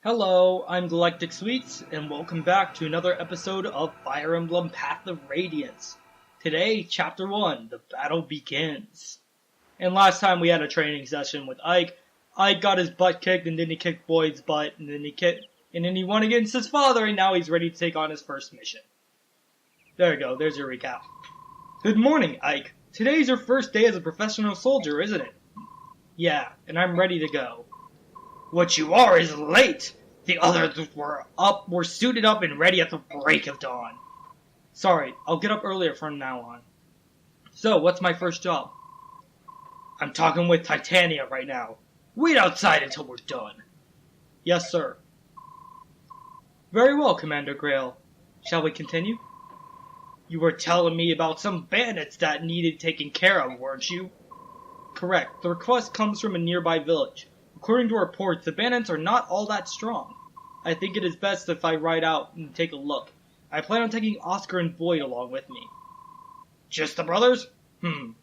Hello, I'm Galactic Sweets, and welcome back to another episode of Fire Emblem Path of Radiance. Today, Chapter 1, The Battle Begins. And last time we had a training session with Ike. Ike got his butt kicked, and then he kicked Boyd's butt, and then he won against his father, and now he's ready to take on his first mission. There you go, there's your recap. Good morning, Ike. Today's your first day as a professional soldier, isn't it? Yeah, and I'm ready to go. What you are is late! The others were suited up and ready at the break of dawn. Sorry, I'll get up earlier from now on. So, what's my first job? I'm talking with Titania right now. Wait outside until we're done. Yes, sir. Very well, Commander Grail. Shall we continue? You were telling me about some bandits that needed taken care of, weren't you? Correct. The request comes from a nearby village. According to reports, the bandits are not all that strong. I think it is best if I ride out and take a look. I plan on taking Oscar and Boyd along with me. Just the brothers?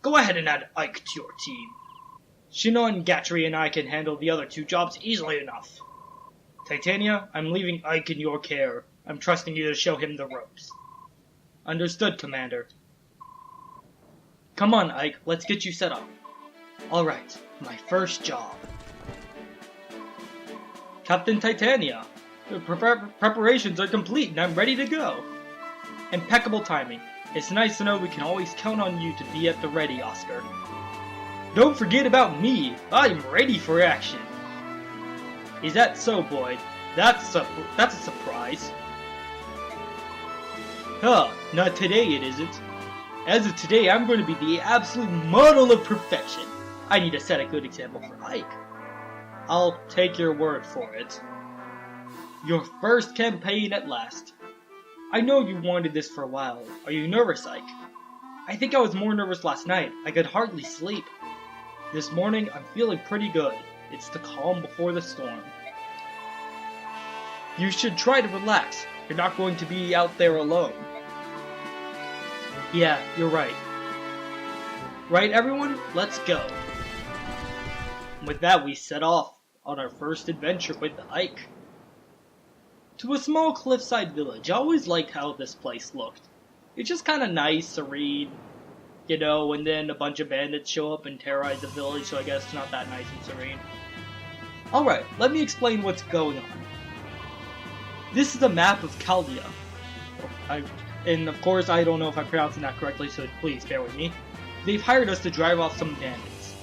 Go ahead and add Ike to your team. Shino and Gatry and I can handle the other two jobs easily enough. Titania, I'm leaving Ike in your care. I'm trusting you to show him the ropes. Understood, Commander. Come on, Ike, let's get you set up. Alright, my first job. Captain Titania, the preparations are complete and I'm ready to go. Impeccable timing. It's nice to know we can always count on you to be at the ready, Oscar. Don't forget about me. I'm ready for action. Is that so, Boyd? That's a surprise. Huh, not today it isn't. As of today, I'm going to be the absolute model of perfection. I need to set a good example for Ike. I'll take your word for it. Your first campaign at last. I know you wanted this for a while. Are you nervous, Ike? I think I was more nervous last night. I could hardly sleep. This morning, I'm feeling pretty good. It's the calm before the storm. You should try to relax. You're not going to be out there alone. Yeah, you're right. Right, everyone? Let's go. With that, we set off on our first adventure with Ike. To a small cliffside village. I always liked how this place looked. It's just kind of nice, serene, you know, and then a bunch of bandits show up and terrorize the village, so I guess it's not that nice and serene. Alright, let me explain what's going on. This is a map of Chaldea. And of course, I don't know if I'm pronouncing that correctly, so please bear with me. They've hired us to drive off some bandits.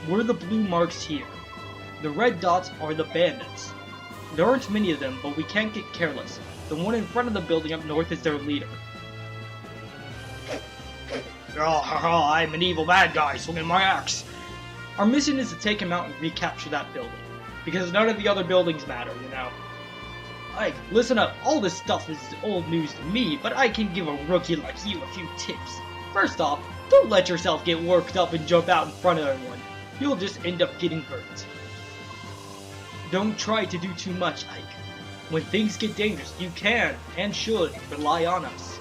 We're the blue marks here. The red dots are the bandits. There aren't many of them, but we can't get careless. The one in front of the building up north is their leader. I'm an evil bad guy swinging my axe. Our mission is to take him out and recapture that building. Because none of the other buildings matter, you know. Ike, listen up. All this stuff is old news to me, but I can give a rookie like you a few tips. First off, don't let yourself get worked up and jump out in front of everyone. You'll just end up getting hurt. Don't try to do too much, Ike. When things get dangerous, you can, and should, rely on us.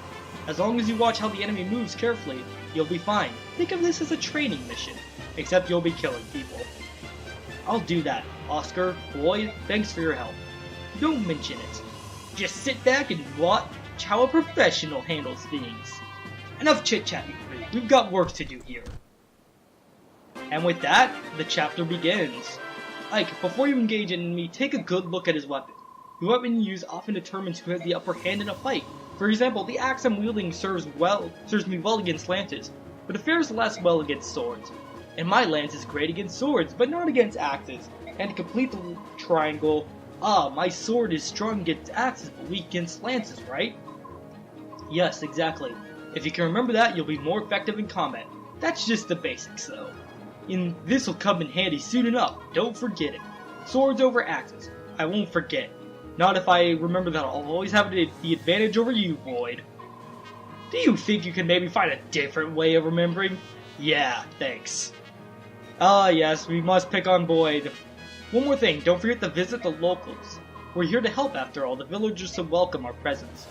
As long as you watch how the enemy moves carefully, you'll be fine. Think of this as a training mission, except you'll be killing people. I'll do that. Oscar, Boyd, thanks for your help. Don't mention it. Just sit back and watch how a professional handles things. Enough chit-chatting, we've got work to do here. And with that, the chapter begins. Ike, before you engage an enemy, take a good look at his weapon. The weapon you use often determines who has the upper hand in a fight. For example, the axe I'm wielding serves me well against lances, but it fares less well against swords. And my lance is great against swords, but not against axes. And to complete the triangle, my sword is strong against axes, but weak against lances, right? Yes, exactly. If you can remember that, you'll be more effective in combat. That's just the basics, though. And this will come in handy soon enough, don't forget it. Swords over axes. I won't forget. Not if I remember that I'll always have the advantage over you, Boyd. Do you think you can maybe find a different way of remembering? Yeah, thanks. Yes, we must pick on Boyd. One more thing, don't forget to visit the locals. We're here to help after all, the villagers should welcome our presence.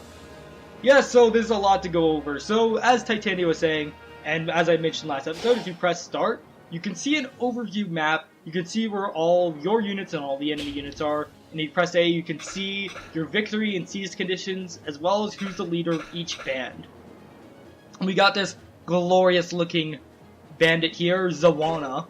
Yeah, so there's a lot to go over. So, as Titania was saying, and as I mentioned last episode, if you press start, you can see an overview map you can see where all your units and all the enemy units are. And if you press A, you can see your victory and siege conditions, as well as who's the leader of each band. And we got this glorious looking bandit here, Zawana.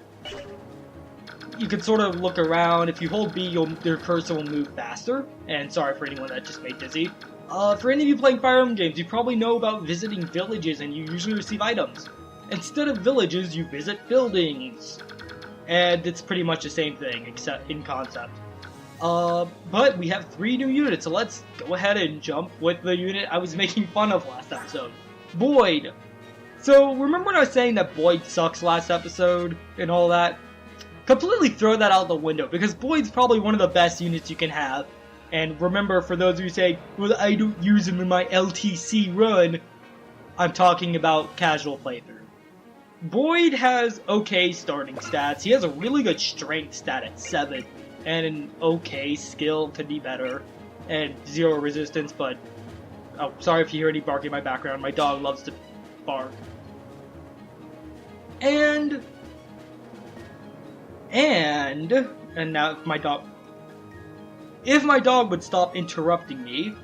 You can sort of look around. If you hold B, your cursor will move faster. And sorry for anyone that just made dizzy. For any of you playing Fire Emblem games, you probably know about visiting villages and you usually receive items. Instead of villages, you visit buildings. And it's pretty much the same thing, except in concept. But we have 3 new units, so let's go ahead and jump with the unit I was making fun of last episode. Boyd. So, remember when I was saying that Boyd sucks last episode and all that? Completely throw that out the window, because Boyd's probably one of the best units you can have. And remember, for those of you saying, well, I don't use him in my LTC run, I'm talking about casual playthrough. Boyd has okay starting stats. He has a really good strength stat at 7, and an okay skill to be better, and 0 resistance, but... Oh, sorry if you hear any barking in my background. My dog loves to bark. And now if my dog would stop interrupting me,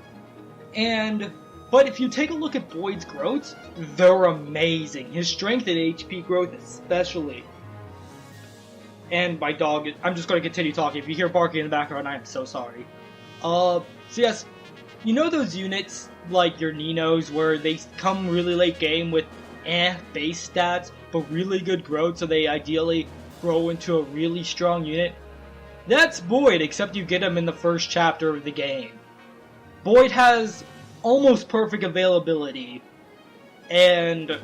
but if you take a look at Boyd's growths, they're amazing. His strength and HP growth especially. And my dog, I'm just going to continue talking. If you hear barking in the background, I am so sorry. So yes, you know those units, like your Ninos, where they come really late game with base stats, but really good growth, so they ideally grow into a really strong unit? That's Boyd, except you get him in the first chapter of the game. Boyd has almost perfect availability and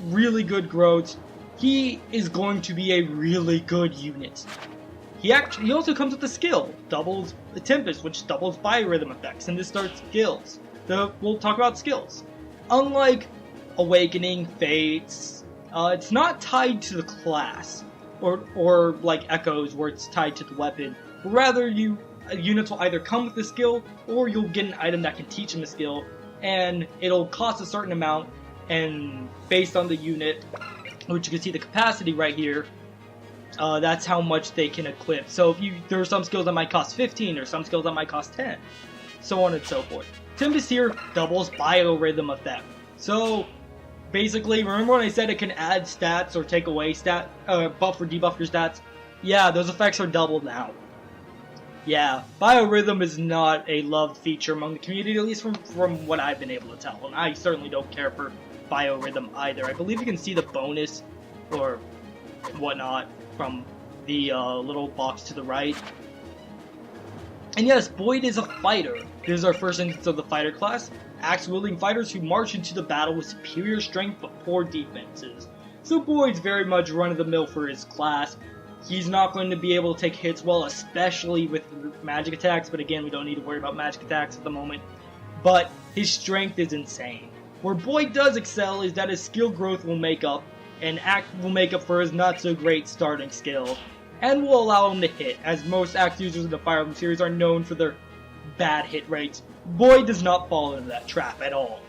really good growth. He is going to be a really good unit. He also comes with a skill, doubles the Tempest, which doubles biorhythm effects, and this starts skills. We'll talk about skills. Unlike Awakening, Fates, it's not tied to the class, or like Echoes, where it's tied to the weapon. But rather, units will either come with the skill, or you'll get an item that can teach them the skill, and it'll cost a certain amount, and based on the unit, which you can see the capacity right here, that's how much they can equip. So there are some skills that might cost 15, or some skills that might cost 10, so on and so forth. Tempest here doubles biorhythm effect. So basically, remember when I said it can add stats or take away buff or debuff your stats? Yeah, those effects are doubled now. Yeah, biorhythm is not a loved feature among the community, at least from what I've been able to tell, and I certainly don't care for biorhythm either. I believe you can see the bonus or whatnot from the little box to the right. And yes, Boyd is a fighter. This is our first instance of the fighter class. Axe-wielding fighters who march into the battle with superior strength but poor defenses. So Boyd's very much run-of-the-mill for his class. He's not going to be able to take hits well, especially with magic attacks, but again, we don't need to worry about magic attacks at the moment. But his strength is insane. Where Boyd does excel is that his skill growth will make up, and will make up for his not-so-great starting skill, and will allow him to hit, as most axe users in the Fire Emblem series are known for their bad hit rates. Boyd does not fall into that trap at all.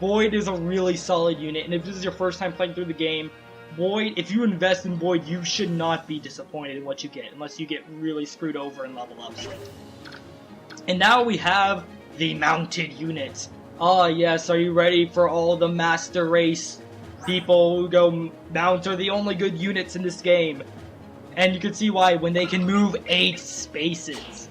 Boyd is a really solid unit, and if this is your first time playing through the game, Boyd, if you invest in Boyd, you should not be disappointed in what you get, unless you get really screwed over in level ups. And now we have the mounted units. Ah yes, are you ready for all the Master Race people who go mount are the only good units in this game? And you can see why when they can move 8 spaces.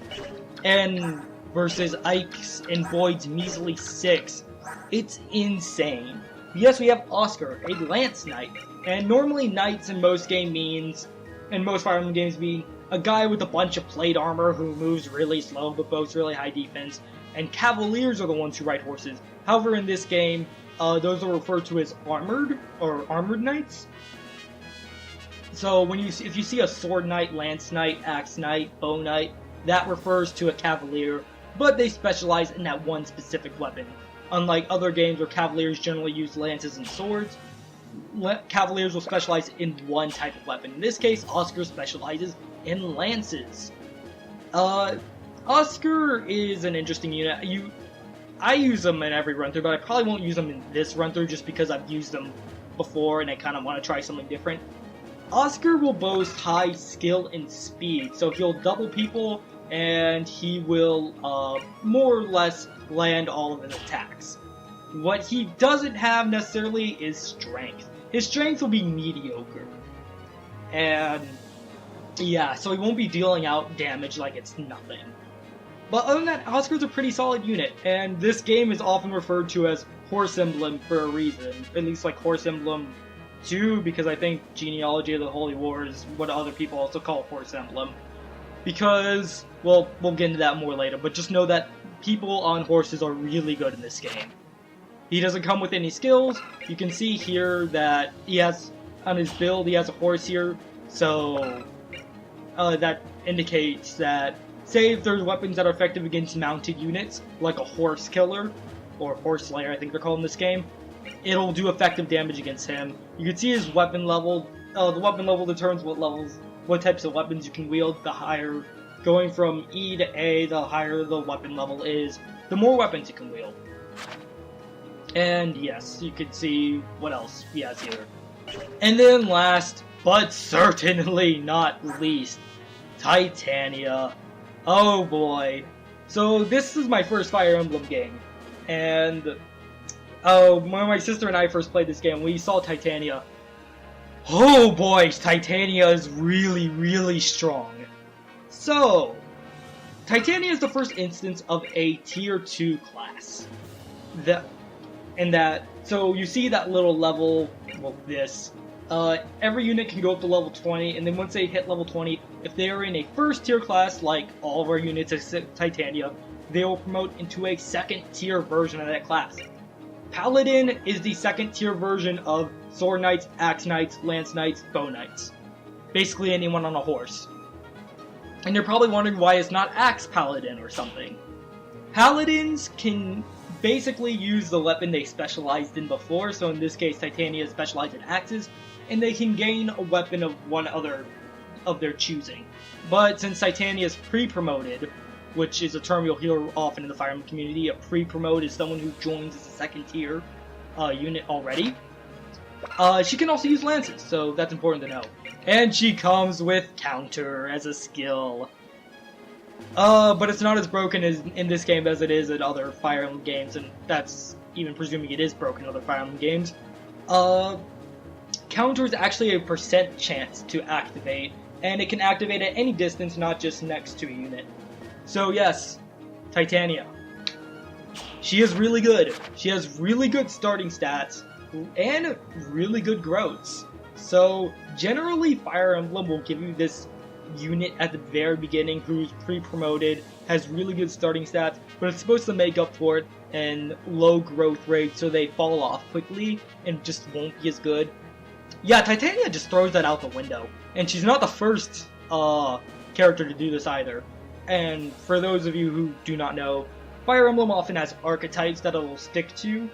And versus Ike's and Boyd's measly 6. It's insane. Yes, we have Oscar, a Lance Knight. And normally Knights in most Fire Emblem games mean a guy with a bunch of plate armor who moves really slow but boasts really high defense. And Cavaliers are the ones who ride horses. However, in this game, those are referred to as armored knights. So if you see a sword knight, lance knight, axe knight, bow knight, that refers to a cavalier, but they specialize in that one specific weapon. Unlike other games where cavaliers generally use lances and swords, cavaliers will specialize in one type of weapon. In this case, Oscar specializes in lances. Oscar is an interesting unit. I use them in every run-through, but I probably won't use them in this run-through just because I've used them before and I kind of want to try something different. Oscar will boast high skill and speed, so he'll double people and he will more or less land all of his attacks. What he doesn't have necessarily is strength. His strength will be mediocre. And yeah, so he won't be dealing out damage like it's nothing. But other than that, Oscar's a pretty solid unit, and this game is often referred to as Horse Emblem for a reason. At least like Horse Emblem 2, because I think Genealogy of the Holy War is what other people also call Horse Emblem. Because, well, we'll get into that more later, but just know that people on horses are really good in this game. He doesn't come with any skills. You can see here that he has, on his build, he has a horse here, so that indicates that, say if there's weapons that are effective against mounted units, like a horse killer, or horse slayer I think they're called in this game, it'll do effective damage against him. You can see his weapon level. The weapon level determines what types of weapons you can wield. The higher, going from E to A, the higher the weapon level is, the more weapons you can wield. And yes, you can see what else he has here. And then last, but certainly not least, Titania. Oh boy. So this is my first Fire Emblem game. And when my sister and I first played this game, we saw Titania. Oh boy, Titania is really, really strong. So, Titania is the first instance of a Tier 2 class. So you see that little level, well this, every unit can go up to level 20, and then once they hit level 20, if they are in a first tier class, like all of our units at Titania, they will promote into a second tier version of that class. Paladin is the second tier version of Sword Knights, Axe Knights, Lance Knights, Bow Knights. Basically anyone on a horse. And you're probably wondering why it's not Axe Paladin or something. Paladins can basically use the weapon they specialized in before, so in this case Titania is specialized in axes, and they can gain a weapon of one other of their choosing. But since Titania is pre-promoted, which is a term you'll hear often in the Fire Emblem community, a pre-promote is someone who joins as a second tier unit already. She can also use lances, so that's important to know. And she comes with counter as a skill. But it's not as broken in this game as it is in other Fire Emblem games, and that's even presuming it is broken in other Fire Emblem games. Counter is actually a % chance to activate, and it can activate at any distance, not just next to a unit. So yes, Titania. She is really good. She has really good starting stats, and really good growths. So generally Fire Emblem will give you this unit at the very beginning who's pre-promoted, has really good starting stats, but it's supposed to make up for it in low growth rate so they fall off quickly and just won't be as good. Yeah, Titania just throws that out the window, and she's not the first character to do this either. And for those of you who do not know, Fire Emblem often has archetypes that it'll stick to,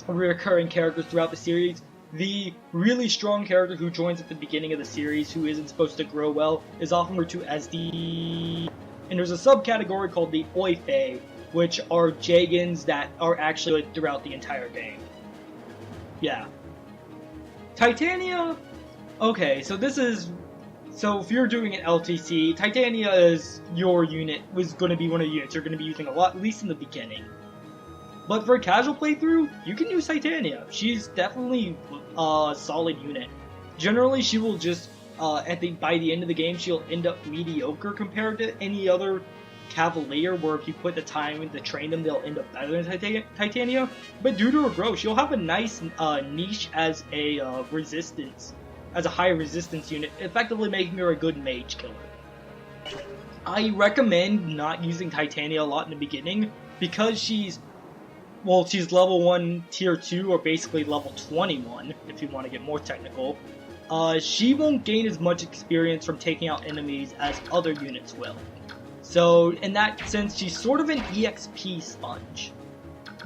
recurring characters throughout the series. The really strong character who joins at the beginning of the series, who isn't supposed to grow well, is often referred to as the... And there's a subcategory called the Oife, which are Jagans that are actually good throughout the entire game. Yeah. Titania... Okay, so this is... So if you're doing an LTC, Titania is your unit, was going to be one of the units you're going to be using a lot, at least in the beginning. But for a casual playthrough, you can use Titania. She's definitely a solid unit. Generally, she will just, by the end of the game, she'll end up mediocre compared to any other Cavalier, where if you put the time in to train them, they'll end up better than Titania. But due to her growth, she'll have a nice niche as a resistance, as a high resistance unit, effectively making her a good mage killer. I recommend not using Titania a lot in the beginning, because she's level 1 tier 2, or basically level 21, if you want to get more technical. She won't gain as much experience from taking out enemies as other units will. So, in that sense, she's sort of an EXP sponge.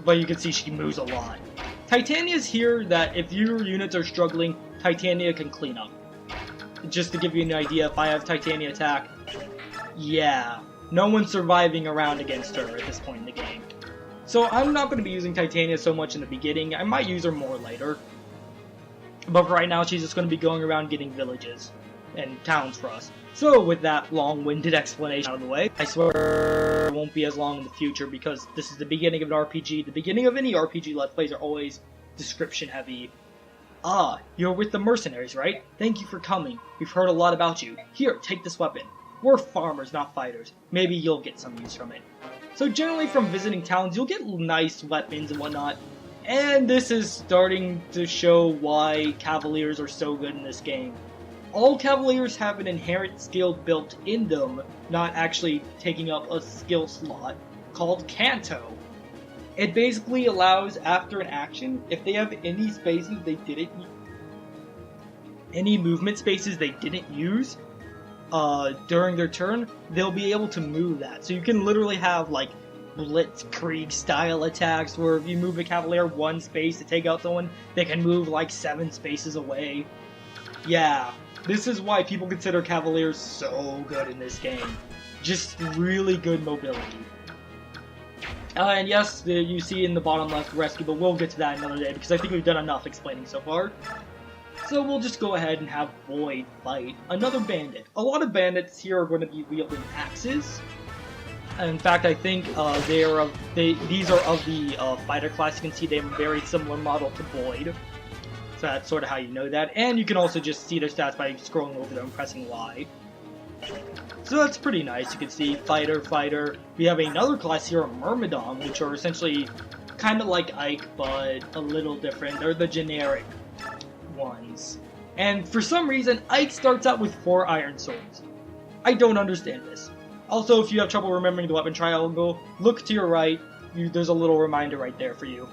But you can see she moves a lot. Titania's here that if your units are struggling, Titania can clean up. Just to give you an idea, if I have Titania attack, yeah, no one's surviving around against her at this point in the game. So I'm not going to be using Titania so much in the beginning. I might use her more later. But for right now, she's just going to be going around getting villages and towns for us. So with that long-winded explanation out of the way, I swear it won't be as long in the future because this is the beginning of an RPG. The beginning of any RPG Let's Plays are always description heavy. Ah, you're with the mercenaries, right? Thank you for coming. We've heard a lot about you. Here, take this weapon. We're farmers, not fighters. Maybe you'll get some use from it. So generally from visiting towns, you'll get nice weapons and whatnot. And this is starting to show why Cavaliers are so good in this game. All Cavaliers have an inherent skill built in them, not actually taking up a skill slot, called Canto. It basically allows, after an action, if they have any spaces they didn't any movement spaces they didn't use during their turn, they'll be able to move that. So you can literally have, like, Blitzkrieg style attacks where if you move a Cavalier one space to take out someone, they can move like 7 spaces away. Yeah, this is why people consider Cavaliers so good in this game. Just really good mobility. And yes, you see in the bottom left rescue, but we'll get to that another day because I think we've done enough explaining so far. So we'll just go ahead and have Void fight another bandit. A lot of bandits here are going to be wielding axes. In fact, I think these are of the fighter class. You can see they have a very similar model to Void. So that's sort of how you know that. And you can also just see their stats by scrolling over them and pressing Y. So that's pretty nice. You can see fighter, fighter. We have another class here, a Myrmidon, which are essentially kind of like Ike, but a little different. They're the generic ones. And for some reason, Ike starts out with 4 iron swords. I don't understand this. Also, if you have trouble remembering the weapon triangle, look to your right. There's a little reminder right there for you.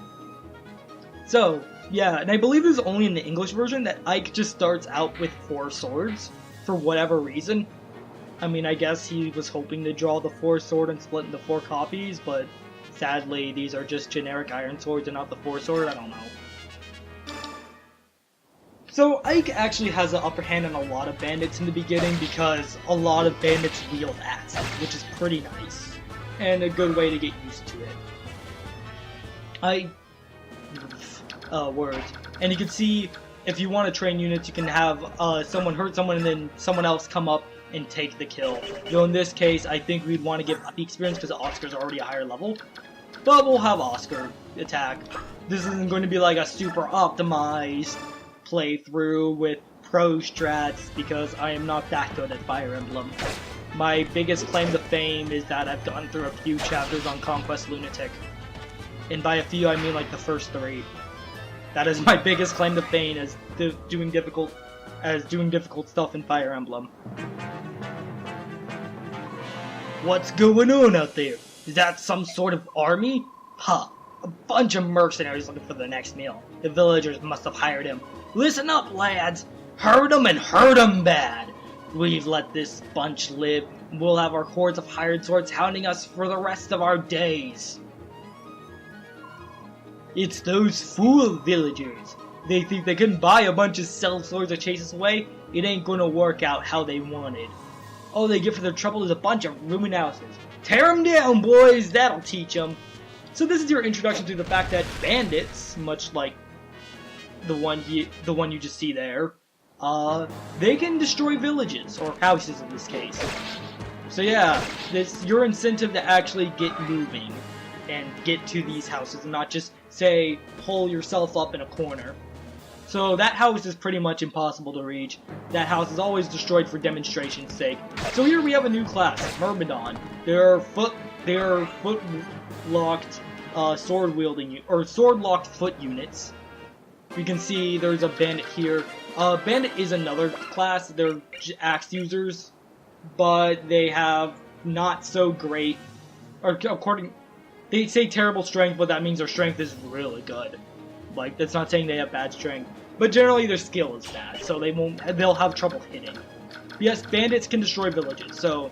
So, yeah, and I believe it's only in the English version that Ike just starts out with 4 swords, for whatever reason. I mean, I guess he was hoping to draw the 4 sword and split into 4 copies, but sadly, these are just generic iron swords and not the 4 sword, I don't know. So, Ike actually has the upper hand on a lot of bandits in the beginning because a lot of bandits wield axes, which is pretty nice, and a good way to get used to it. Words. And you can see, if you want to train units, you can have someone hurt someone and then someone else come up and take the kill. Though in this case, I think we'd want to give the experience because Oscar's already a higher level. But we'll have Oscar attack. This isn't going to be like a super optimized playthrough with pro strats because I am not that good at Fire Emblem. My biggest claim to fame is that I've gone through a few chapters on Conquest Lunatic. And by a few, I mean like the first 3. That is my biggest claim to fame as doing difficult stuff in Fire Emblem. What's going on out there? Is that some sort of army? Huh. A bunch of mercenaries looking for the next meal. The villagers must have hired him. Listen up, lads! Hurt 'em and hurt 'em bad! We've let this bunch live. We'll have our hordes of hired swords hounding us for the rest of our days. It's those fool villagers. They think they can buy a bunch of stealth swords to chase us away. It ain't gonna work out how they wanted. All they get for their trouble is a bunch of ruined houses. Tear 'em down, boys! That'll teach 'em. So this is your introduction to the fact that bandits, much like the one you just see there, they can destroy villages, or houses in this case. So yeah, this your incentive to actually get moving and get to these houses and not just, say, pull yourself up in a corner. So that house is pretty much impossible to reach. That house is always destroyed for demonstration's sake. So here we have a new class, Myrmidon. They're foot-locked sword-locked foot units. You can see there's a bandit here. Bandit is another class. They're axe users, but they have not so great, or they say terrible strength, but that means their strength is really good. Like, that's not saying they have bad strength, but generally their skill is bad, so they'll have trouble hitting. But yes, bandits can destroy villages, so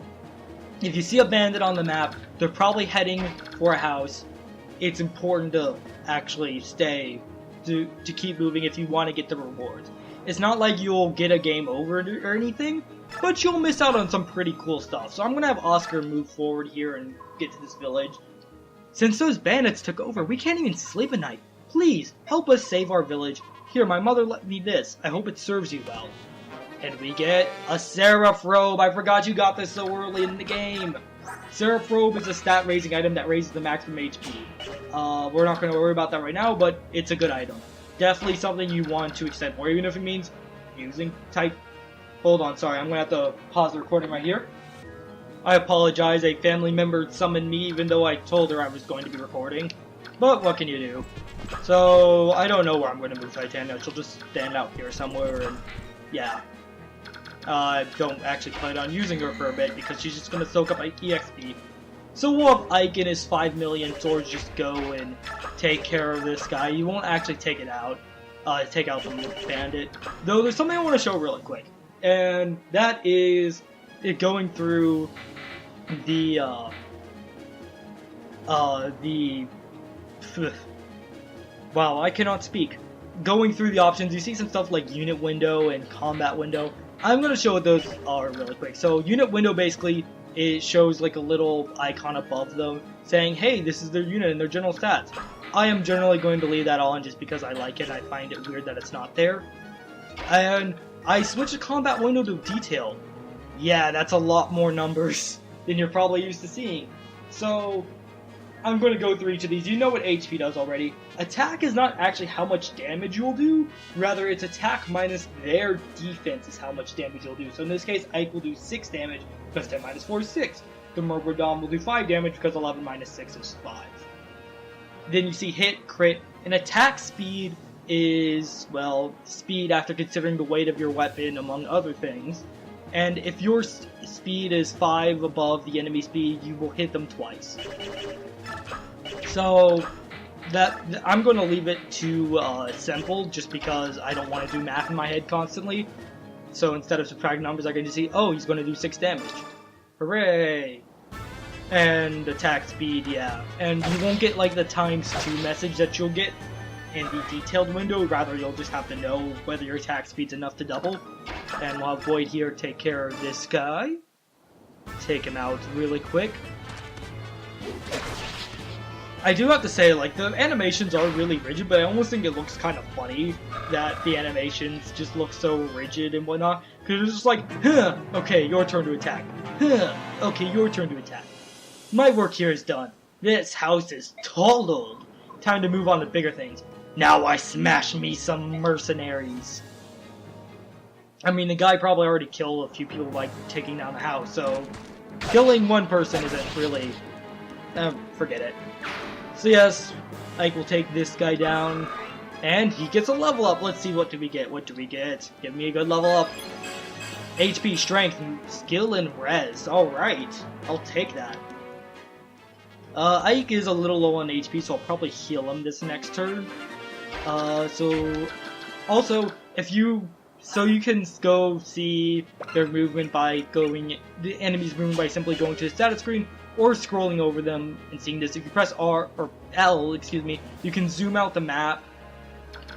if you see a bandit on the map, they're probably heading for a house. It's important to actually to keep moving if you want to get the rewards. It's not like you'll get a game over or anything, but you'll miss out on some pretty cool stuff. So I'm going to have Oscar move forward here and get to this village. Since those bandits took over, we can't even sleep at night. Please, help us save our village. Here, my mother let me this. I hope it serves you well. And we get a Seraph Robe. I forgot you got this so early in the game. Seraph Robe is a stat raising item that raises the maximum HP. We're not going to worry about that right now, but it's a good item. Definitely something you want to extend more, even if it means using type. Hold on, sorry, I'm going to have to pause the recording right here. I apologize, a family member summoned me even though I told her I was going to be recording. But what can you do? So, I don't know where I'm going to move Titania. She'll just stand out here somewhere and yeah. Don't actually plan on using her for a bit because she's just going to soak up EXP. So we'll have Ike and his 5 million swords just go and take care of this guy. You won't actually take it out. Take out the bandit. Though there's something I want to show really quick. And that is it going through the wow, I cannot speak. Going through the options, you see some stuff like unit window and combat window. I'm going to show what those are really quick. So unit window basically, it shows like a little icon above them saying, hey, this is their unit and their general stats. I am generally going to leave that on just because I like it and I find it weird that it's not there. And I switched the combat window to detail. Yeah, that's a lot more numbers than you're probably used to seeing. So I'm going to go through each of these. You know what HP does already. Attack is not actually how much damage you'll do. Rather, it's attack minus their defense is how much damage you'll do. So in this case, Ike will do 6 damage because 10 minus 4 is 6. The Myrmidon will do 5 damage because 11 minus 6 is 5. Then you see hit, crit, and attack speed is, well, speed after considering the weight of your weapon, among other things. And if your speed is 5 above the enemy speed, you will hit them twice. So that I'm going to leave it to simple just because I don't want to do math in my head constantly. So instead of subtracting numbers, I can just see, oh, he's going to do 6 damage. Hooray! And attack speed, yeah. And you won't get like the ×2 message that you'll get in the detailed window. Rather, you'll just have to know whether your attack speed's enough to double. And we'll have Void here take care of this guy. Take him out really quick. I do have to say, like, the animations are really rigid, but I almost think it looks kind of funny that the animations just look so rigid and whatnot. Because it's just like, huh, okay, your turn to attack. Huh, okay, your turn to attack. My work here is done. This house is totaled. Time to move on to bigger things. Now I smash me some mercenaries. I mean, the guy probably already killed a few people by taking down the house, so killing one person isn't really... forget it. So yes, Ike will take this guy down, and he gets a level up. Let's see, what do we get? What do we get? Give me a good level up. HP, strength, skill, and res. Alright, I'll take that. Ike is a little low on HP, so I'll probably heal him this next turn. So you can go see their movement by the enemy's movement by simply going to the status screen, or scrolling over them and seeing this. If you press R, or L, excuse me, you can zoom out the map.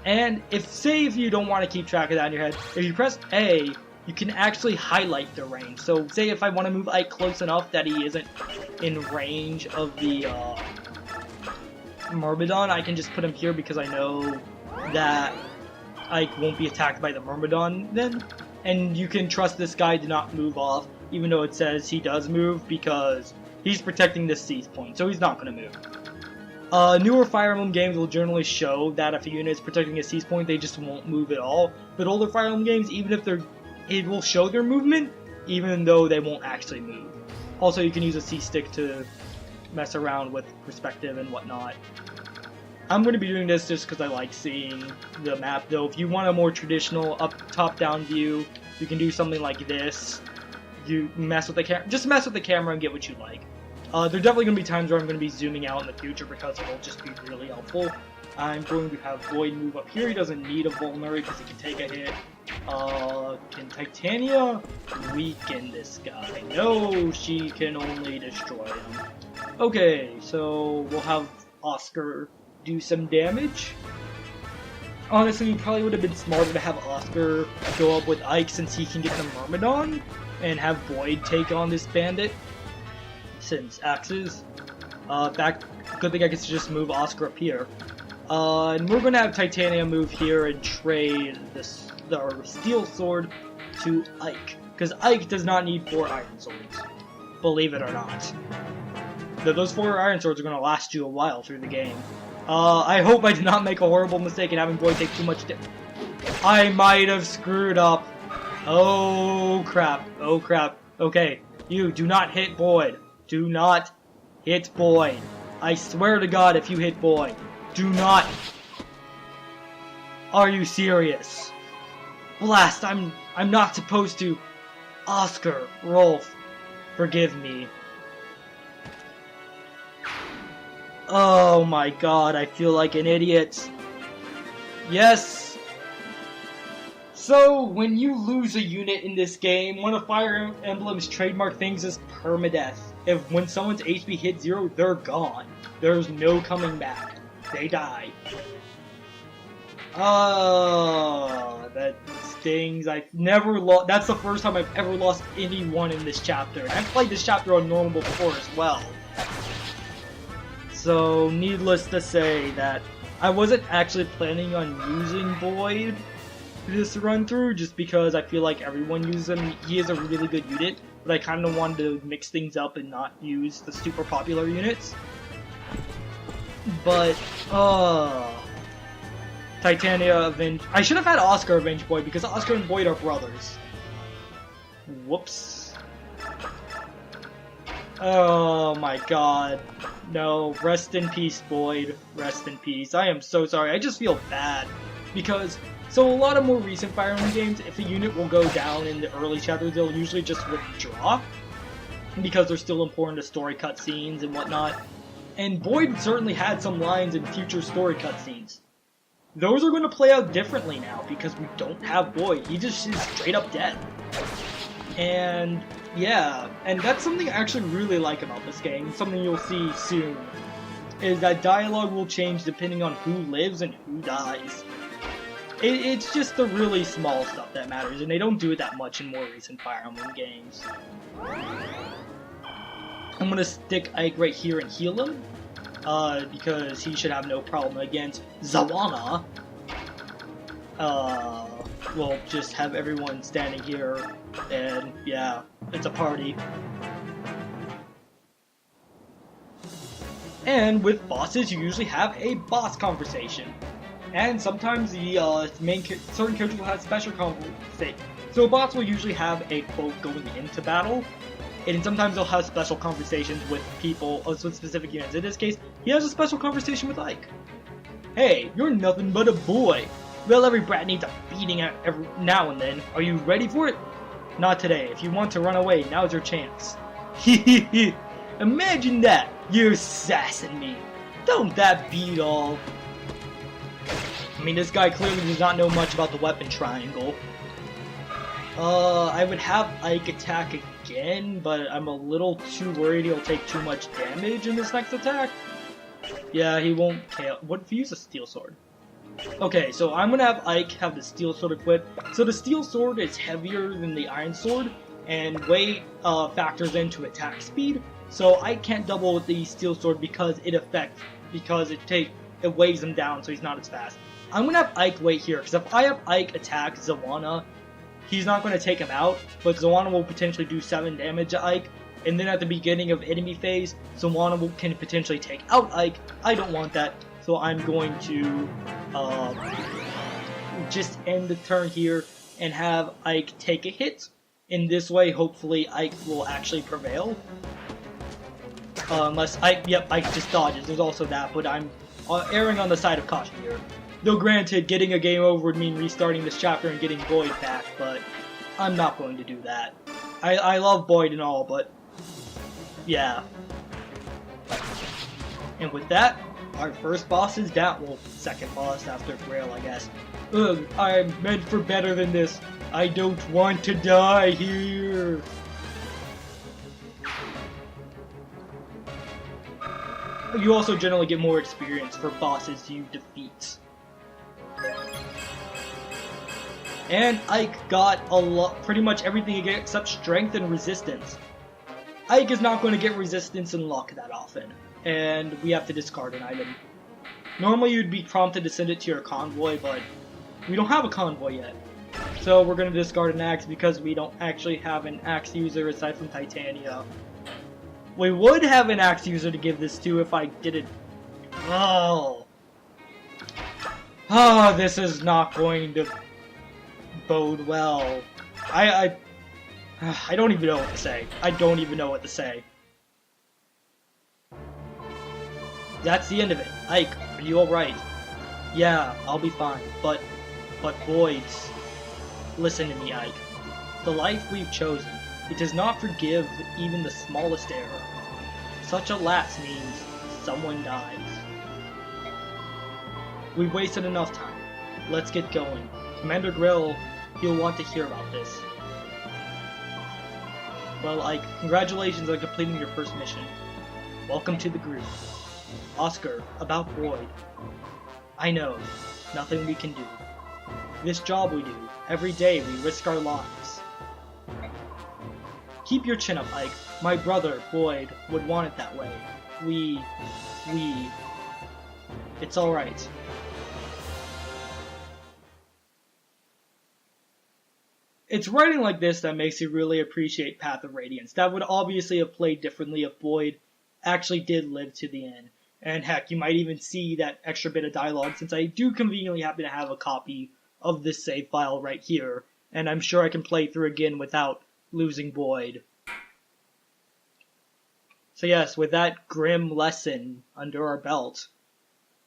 And if you don't want to keep track of that in your head, if you press A, you can actually highlight the range. So say if I want to move Ike close enough that he isn't in range of the Myrmidon, I can just put him here because I know that Ike won't be attacked by the Myrmidon then. And you can trust this guy to not move off, even though it says he does move, because he's protecting this seize point, so he's not going to move. Newer Fire Emblem games will generally show that if a unit is protecting a seize point, they just won't move at all. But older Fire Emblem games, even if it will show their movement, even though they won't actually move. Also, you can use a C-stick to mess around with perspective and whatnot. I'm going to be doing this just because I like seeing the map, though. If you want a more traditional top-down view, you can do something like this. You mess with the camera, just mess with the camera and get what you like. There are definitely going to be times where I'm going to be zooming out in the future because it'll just be really helpful. I'm going to have Void move up here. He doesn't need a vulnerary because he can take a hit. Can Titania weaken this guy? No, she can only destroy him. Okay, so we'll have Oscar do some damage. Honestly, it probably would have been smarter to have Oscar go up with Ike since he can get the Myrmidon, and have Void take on this bandit, since axes. Good thing I get to just move Oscar up here. And we're gonna have Titania move here and trade the steel sword to Ike, because Ike does not need 4 iron swords, believe it or not. Those 4 iron swords are gonna last you a while through the game. I hope I did not make a horrible mistake in having Boyd take too much damage. I might have screwed up. Oh crap, oh crap. Okay, you do not hit Boyd. Do not hit Boyd. I swear to God, if you hit Boyd, do not. Are you serious? Blast, I'm not supposed to. Oscar, Rolf, forgive me. Oh my God, I feel like an idiot. Yes. So, when you lose a unit in this game, one of Fire Emblem's trademark things is permadeath. When someone's HP hits 0, they're gone. There's no coming back. They die. Oh, that stings. I've never lost. That's the first time I've ever lost anyone in this chapter. And I've played this chapter on normal before as well. So, needless to say that I wasn't actually planning on using Boyd this run through, just because I feel like everyone uses him. He is a really good unit, but I kind of wanted to mix things up and not use the super popular units. But, Titania avenge. I should have had Oscar avenge Boyd, because Oscar and Boyd are brothers. Whoops. Oh my God. No, rest in peace, Boyd. Rest in peace. I am so sorry. I just feel bad. Because, so a lot of more recent Fire Emblem games, if a unit will go down in the early chapters, they'll usually just withdraw. Because they're still important to story cutscenes and whatnot. And Boyd certainly had some lines in future story cutscenes. Those are going to play out differently now, because we don't have Boyd. He just is straight up dead. And yeah, and that's something I actually really like about this game, something you'll see soon, is that dialogue will change depending on who lives and who dies. It's just the really small stuff that matters, and they don't do it that much in more recent Fire Emblem games. I'm gonna stick Ike right here and heal him, because he should have no problem against Zawana. We'll just have everyone standing here, and yeah, it's a party. And with bosses, you usually have a boss conversation. And sometimes the certain characters will have special conversation. So a boss will usually have a quote going into battle, and sometimes they'll have special conversations with people, with specific units. In this case, he has a special conversation with Ike. Hey, you're nothing but a boy. Well, every brat needs a beating every now and then. Are you ready for it? Not today. If you want to run away, now's your chance. Hehehe. Imagine that. You're sassing me. Don't that beat all? I mean, this guy clearly does not know much about the weapon triangle. I would have Ike attack again, but I'm a little too worried he'll take too much damage in this next attack. Yeah, he won't KO. What if he uses a steel sword? Okay, so I'm gonna have Ike have the steel sword equipped. So the steel sword is heavier than the iron sword, and weight factors into attack speed. So I can't double with the steel sword because it weighs him down, so he's not as fast. I'm gonna have Ike wait here, because if I have Ike attack Zawana, he's not gonna take him out, but Zawana will potentially do 7 damage to Ike. And then at the beginning of enemy phase, Zawana can potentially take out Ike. I don't want that, so I'm going to just end the turn here and have Ike take a hit. In this way, hopefully Ike will actually prevail. Unless Ike just dodges. There's also that, but I'm erring on the side of caution here. Though granted, getting a game over would mean restarting this chapter and getting Boyd back, but I'm not going to do that. I love Boyd and all, but yeah. And with that, our first boss is down. Well, second boss after Grail, I guess. Ugh, I'm meant for better than this. I don't want to die here. You also generally get more experience for bosses you defeat. And Ike got pretty much everything again except strength and resistance. Ike is not going to get resistance and luck that often, and we have to discard an item. Normally you'd be prompted to send it to your convoy, but we don't have a convoy yet. So we're going to discard an axe because we don't actually have an axe user aside from Titania. We would have an axe user to give this to if I did it. Oh. Oh, this is not going to bode well. I don't even know what to say. I don't even know what to say. That's the end of it. Ike, are you alright? Yeah, I'll be fine, but boys, listen to me, Ike. The life we've chosen, it does not forgive even the smallest error. Such a lapse means someone dies. We've wasted enough time. Let's get going. Commander Grill, he'll want to hear about this. Well, Ike, congratulations on completing your first mission. Welcome to the group. Oscar, about Boyd. I know, nothing we can do. This job we do, every day we risk our lives. Keep your chin up, Ike. My brother, Boyd, would want it that way. It's alright. It's writing like this that makes you really appreciate Path of Radiance. That would obviously have played differently if Boyd actually did live to the end. And heck, you might even see that extra bit of dialogue since I do conveniently happen to have a copy of this save file right here. And I'm sure I can play through again without losing Boyd. So yes, with that grim lesson under our belt,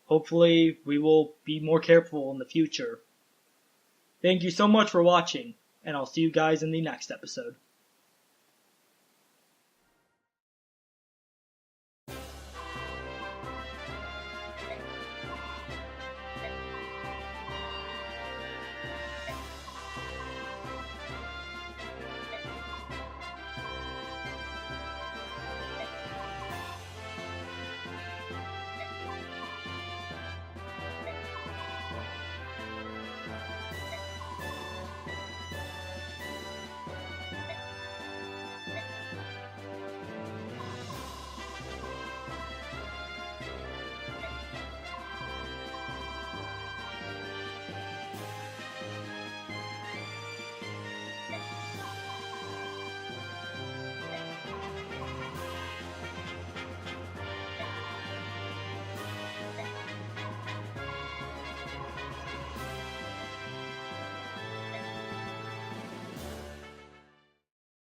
hopefully we will be more careful in the future. Thank you so much for watching, and I'll see you guys in the next episode.